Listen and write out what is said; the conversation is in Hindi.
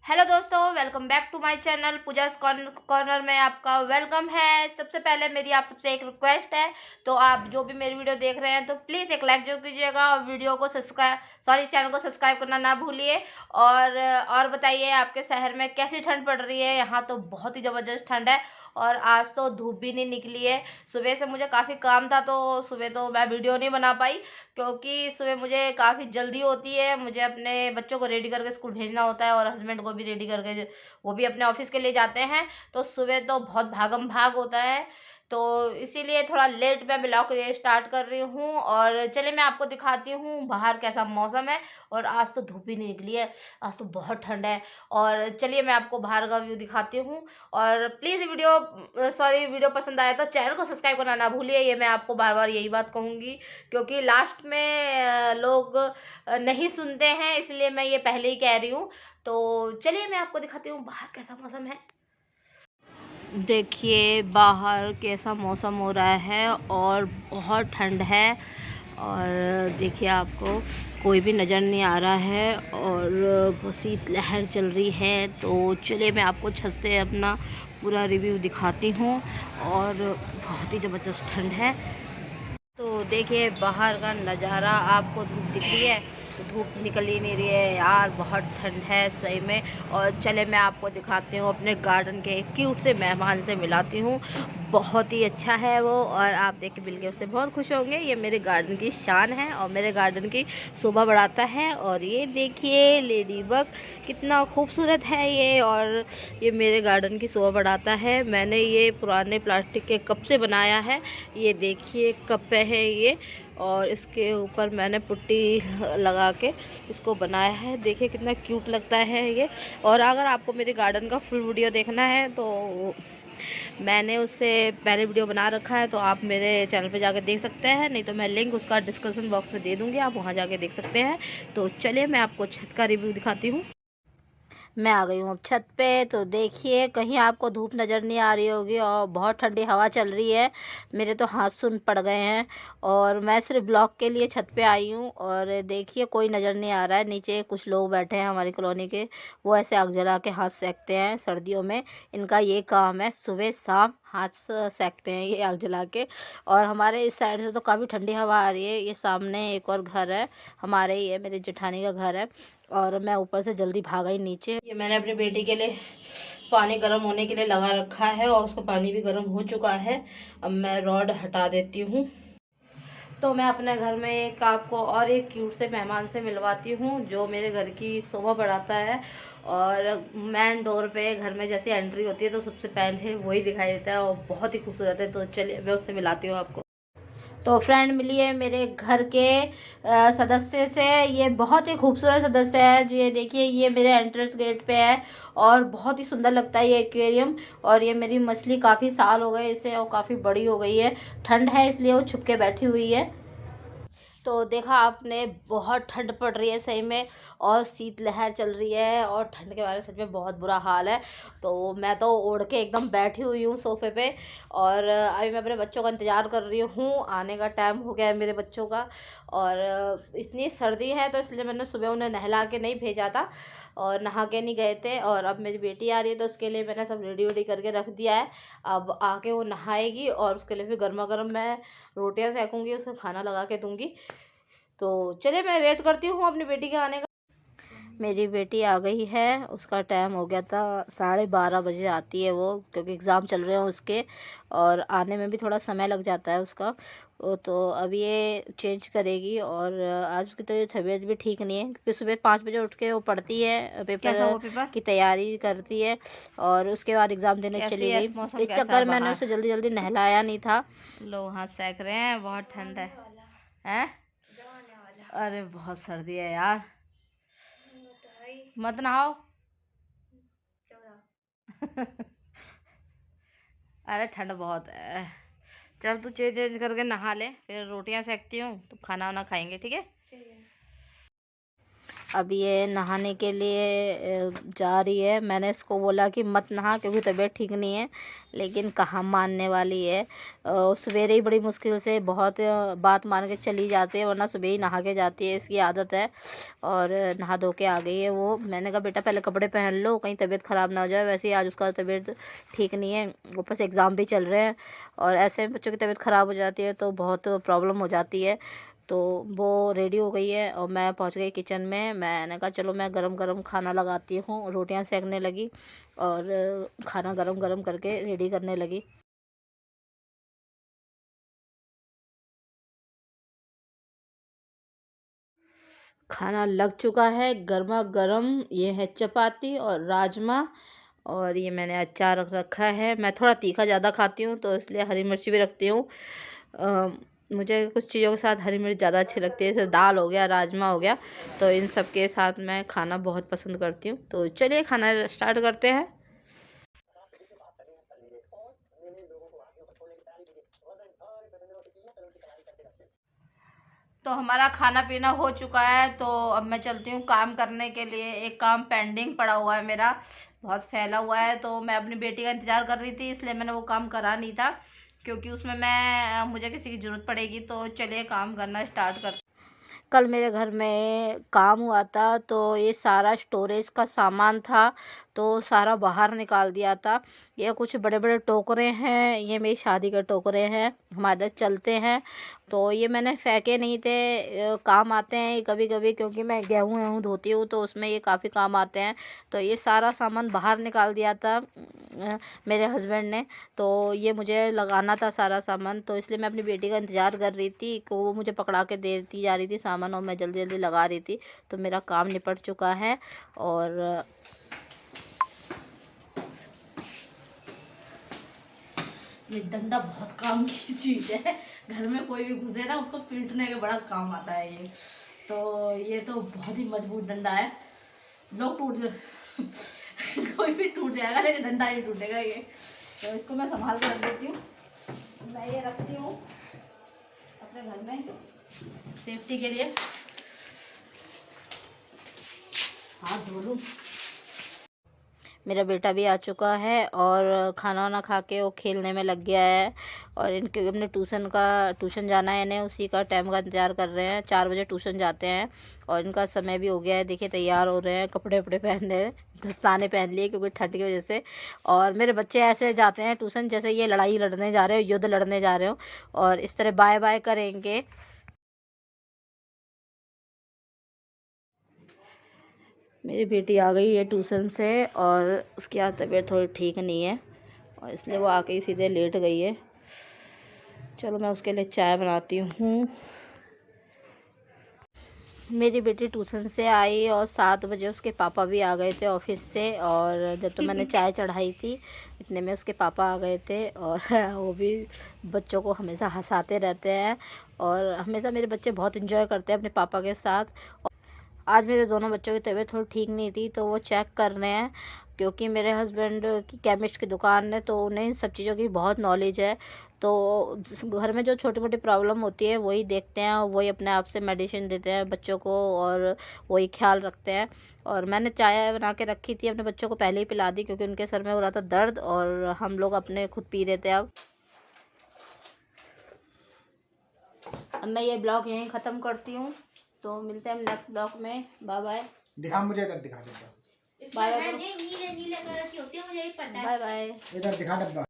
हेलो दोस्तों, welcome back to my channel Pooja's corner में आपका वेलकम है। सबसे पहले मेरी आप सबसे एक रिक्वेस्ट है, तो आप जो भी मेरी वीडियो देख रहे हैं तो प्लीज़ एक लाइक जरूर कीजिएगा और वीडियो को चैनल को सब्सक्राइब करना ना भूलिए। और बताइए आपके शहर में कैसी ठंड पड़ रही है। यहाँ तो बहुत ही ज़बरदस्त ठंड है और आज तो धूप भी नहीं निकली है। सुबह से मुझे काफ़ी काम था तो सुबह तो मैं वीडियो नहीं बना पाई, क्योंकि सुबह मुझे काफ़ी जल्दी होती है। मुझे अपने बच्चों को रेडी करके स्कूल भेजना होता है और हस्बैंड को भी रेडी करके वो भी अपने ऑफिस के लिए जाते हैं। तो सुबह तो बहुत भागम भाग होता है, तो इसीलिए थोड़ा लेट मैं ब्लॉग ये स्टार्ट कर रही हूँ। और चलिए मैं आपको दिखाती हूँ बाहर कैसा मौसम है। और आज तो धूप ही नहीं निकली है, आज तो बहुत ठंड है। और चलिए मैं आपको बाहर का व्यू दिखाती हूँ। और प्लीज़ वीडियो पसंद आए तो चैनल को सब्सक्राइब करना ना भूलिए। ये मैं आपको बार बार यही बात कहूँगी, क्योंकि लास्ट में लोग नहीं सुनते हैं, इसलिए मैं ये पहले ही कह रही हूँ। तो चलिए मैं आपको दिखाती हूँ बाहर कैसा मौसम है। देखिए बाहर कैसा मौसम हो रहा है और बहुत ठंड है। और देखिए आपको कोई भी नज़र नहीं आ रहा है और शीत लहर चल रही है। तो चलिए मैं आपको छत से अपना पूरा रिव्यू दिखाती हूँ। और बहुत ही ज़बरदस्त ठंड है। तो देखिए बाहर का नज़ारा, आपको धूप दिख रही है, तो धूप निकल ही नहीं रही है यार, बहुत ठंड है सही में। और चले मैं आपको दिखाती हूँ अपने गार्डन के एक क्यूट से मेहमान से मिलाती हूँ। बहुत ही अच्छा है वो, और आप देख के मिल के उससे बहुत खुश होंगे। ये मेरे गार्डन की शान है और मेरे गार्डन की शोभा बढ़ाता है। और ये देखिए लेडी बग कितना खूबसूरत है ये, और ये मेरे गार्डन की शोभा बढ़ाता है। मैंने ये पुराने प्लास्टिक के कप से बनाया है। ये देखिए कप है ये, और इसके ऊपर मैंने पुट्टी लगा के इसको बनाया है। देखिए कितना क्यूट लगता है ये। और अगर आपको मेरे गार्डन का फुल वीडियो देखना है तो मैंने उससे पहले वीडियो बना रखा है, तो आप मेरे चैनल पे जाके देख सकते हैं, नहीं तो मैं लिंक उसका डिस्क्रिप्शन बॉक्स में दे दूँगी, आप वहाँ जाके देख सकते हैं। तो चलिए मैं आपको छत का रिव्यू दिखाती हूँ। मैं आ गई हूँ अब छत पे। तो देखिए कहीं आपको धूप नज़र नहीं आ रही होगी और बहुत ठंडी हवा चल रही है। मेरे तो हाथ सुन पड़ गए हैं और मैं सिर्फ ब्लॉग के लिए छत पे आई हूँ। और देखिए कोई नज़र नहीं आ रहा है। नीचे कुछ लोग बैठे हैं हमारी कॉलोनी के, वो ऐसे आग जला के हाथ सेकते हैं सर्दियों में। इनका ये काम है, सुबह शाम हाथ सेकते हैं ये आग जला के। और हमारे इस साइड से तो काफ़ी ठंडी हवा आ रही है। ये सामने एक और घर है हमारे ही है, मेरे जेठानी का घर है। और मैं ऊपर से जल्दी भागा ही नीचे। ये मैंने अपनी बेटी के लिए पानी गर्म होने के लिए लगा रखा है और उसका पानी भी गर्म हो चुका है। अब मैं रॉड हटा देती हूँ। तो मैं अपने घर में एक आपको और एक क्यूट से मेहमान से मिलवाती हूँ, जो मेरे घर की शोभा बढ़ाता है। और मेन डोर पे घर में जैसे एंट्री होती है तो सबसे पहले वही दिखाई देता है और बहुत ही खूबसूरत है। तो चलिए मैं उससे मिलाती हूँ आपको। तो फ्रेंड मिलिए मेरे घर के सदस्य से। ये बहुत ही खूबसूरत सदस्य है जो, ये देखिए ये मेरे एंट्रेंस गेट पे है और बहुत ही सुंदर लगता है ये एक्वेरियम। और ये मेरी मछली काफ़ी साल हो गए इसे और काफ़ी बड़ी हो गई है। ठंड है इसलिए वो छुप के बैठी हुई है। तो देखा आपने बहुत ठंड पड़ रही है सही में, और शीत लहर चल रही है और ठंड के बारे में सच में बहुत बुरा हाल है। तो मैं तो ओढ़ के एकदम बैठी हुई हूँ सोफ़े पे। और अभी मैं अपने बच्चों का इंतज़ार कर रही हूँ, आने का टाइम हो गया है मेरे बच्चों का। और इतनी सर्दी है तो इसलिए मैंने सुबह उन्हें नहला के नहीं भेजा था और नहा के नहीं गए थे। और अब मेरी बेटी आ रही है तो उसके लिए मैंने सब रेडी वेडी करके रख दिया है। अब आके वो नहाएगी और उसके लिए फिर गर्मा गर्म मैं रोटियां सेकूंगी, उसको खाना लगा के दूंगी। तो चलिए मैं वेट करती हूँ अपनी बेटी के आने का। मेरी बेटी आ गई है, उसका टाइम हो गया था 12:30 बजे आती है वो, क्योंकि एग्ज़ाम चल रहे हैं उसके और आने में भी थोड़ा समय लग जाता है उसका। तो अब ये चेंज करेगी। और आज उसकी तो तबीयत भी ठीक नहीं है, क्योंकि सुबह 5 बजे उठ के वो पढ़ती है, पेपर की तैयारी करती है और उसके बाद एग्ज़ाम देने चली गई। इस चक्कर में मैंने उसे जल्दी जल्दी नहलाया नहीं था। लोग हाथ सेक रहे हैं, बहुत ठंड है। हैं? अरे बहुत सर्दी है यार, मत नहाओ। अरे ठंड बहुत है। चल तू चेंज चेंज करके नहा ले, फिर रोटियां सेकती हूँ तो खाना वाना खाएंगे, ठीक है। अब ये नहाने के लिए जा रही है। मैंने इसको बोला कि मत नहा क्योंकि तबीयत ठीक नहीं है, लेकिन कहाँ मानने वाली है। सवेरे ही बड़ी मुश्किल से बहुत बात मान के चली जाती है, वरना सुबह ही नहा के जाती है, इसकी आदत है। और नहा धो के आ गई है वो। मैंने कहा बेटा पहले कपड़े पहन लो, कहीं तबीयत ख़राब ना हो जाए। वैसे ही आज उसका तबीयत ठीक नहीं है, ऊपर से एग्ज़ाम भी चल रहे हैं, और ऐसे में बच्चों की तबीयत ख़राब हो जाती है तो बहुत प्रॉब्लम हो जाती है। तो वो रेडी हो गई है और मैं पहुंच गई किचन में। मैंने कहा चलो मैं गरम गरम खाना लगाती हूँ। रोटियां सेकने लगी और खाना गरम गरम करके रेडी करने लगी। खाना लग चुका है गर्मा गर्म। ये है चपाती और राजमा, और ये मैंने अचार रख रखा है। मैं थोड़ा तीखा ज़्यादा खाती हूँ तो इसलिए हरी मिर्ची भी रखती हूँ। मुझे कुछ चीज़ों के साथ हरी मिर्च ज़्यादा अच्छी लगती है, जैसे दाल हो गया, राजमा हो गया, तो इन सब के साथ मैं खाना बहुत पसंद करती हूँ। तो चलिए खाना स्टार्ट करते हैं। तो हमारा खाना पीना हो चुका है, तो अब मैं चलती हूँ काम करने के लिए। एक काम पेंडिंग पड़ा हुआ है मेरा, बहुत फैला हुआ है, तो मैं अपनी बेटी का इंतज़ार कर रही थी, इसलिए मैंने वो काम करा नहीं था, क्योंकि उसमें मुझे किसी की ज़रूरत पड़ेगी। तो चलिए काम करना स्टार्ट कर। कल मेरे घर में काम हुआ था, तो ये सारा स्टोरेज का सामान था, तो सारा बाहर निकाल दिया था। ये कुछ बड़े बड़े टोकरे हैं, ये मेरी शादी के टोकरे हैं, हमारे इधर चलते हैं। तो ये मैंने फेंके नहीं थे, काम आते हैं कभी कभी, क्योंकि मैं गेहूँ वेहूँ धोती हूँ तो उसमें ये काफ़ी काम आते हैं। तो ये सारा सामान बाहर निकाल दिया था मेरे हस्बैंड ने। तो ये मुझे लगाना था सारा सामान, तो इसलिए मैं अपनी बेटी का इंतज़ार कर रही थी कि वो मुझे पकड़ा के देती जा रही थी सामान, और मैं जल्दी जल्दी लगा रही थी। तो मेरा काम निपट चुका है। और ये डंडा बहुत काम की चीज़ है, घर में कोई भी घुसे ना उसको पीटने के बड़ा काम आता है ये। तो ये तो बहुत ही मजबूत डंडा है, लोग टूट कोई भी टूट जाएगा लेकिन डंडा नहीं टूटेगा ये। तो इसको मैं संभाल कर रख देती हूँ। मैं ये रखती हूँ अपने घर में सेफ्टी के लिए। हाथ धो लूँ। मेरा बेटा भी आ चुका है और खाना वाना खा के वो खेलने में लग गया है। और इनके अपने ट्यूशन जाना है इन्हें, उसी का टाइम का इंतज़ार कर रहे हैं। 4 बजे ट्यूशन जाते हैं और इनका समय भी हो गया है। देखिए तैयार हो रहे हैं, कपड़े वपड़े पहन रहे हैं, दस्ताने पहन लिए क्योंकि ठंड की वजह से। और मेरे बच्चे ऐसे जाते हैं ट्यूशन जैसे ये लड़ाई लड़ने जा रहे हो, युद्ध लड़ने जा रहे हो, और इस तरह बाय बाय करेंगे। मेरी बेटी आ गई है ट्यूशन से, और उसकी आज तबीयत थोड़ी ठीक नहीं है, और इसलिए वो आके ही सीधे लेट गई है। चलो मैं उसके लिए चाय बनाती हूँ। मेरी बेटी ट्यूशन से आई और 7 बजे उसके पापा भी आ गए थे ऑफिस से, और जब तो मैंने चाय चढ़ाई थी इतने में उसके पापा आ गए थे। और वो भी बच्चों को हमेशा हंसाते रहते हैं, और हमेशा मेरे बच्चे बहुत इन्जॉय करते हैं अपने पापा के साथ। आज मेरे दोनों बच्चों की तबीयत थोड़ी ठीक नहीं थी, तो वो चेक कर रहे हैं, क्योंकि मेरे हस्बैंड की केमिस्ट की दुकान है, तो उन्हें इन सब चीज़ों की बहुत नॉलेज है। तो घर में जो छोटी मोटी प्रॉब्लम होती है वही देखते हैं, और वही अपने आप से मेडिसिन देते हैं बच्चों को, और वही ख्याल रखते हैं। और मैंने चाय बना के रखी थी, अपने बच्चों को पहले ही पिला दी, क्योंकि उनके सर में हो रहा था दर्द, और हम लोग अपने खुद पी रहे थे। अब मैं ये ब्लॉग यहीं ख़त्म करती हूँ, तो मिलते हैं हम नेक्स्ट ब्लॉग में। Bye bye. दिखा मुझे, इधर दिखा डब्बा। Bye bye. नीले नीले कलर की होती है, मुझे भी पता है। Bye bye. इधर दिखा डब्बा।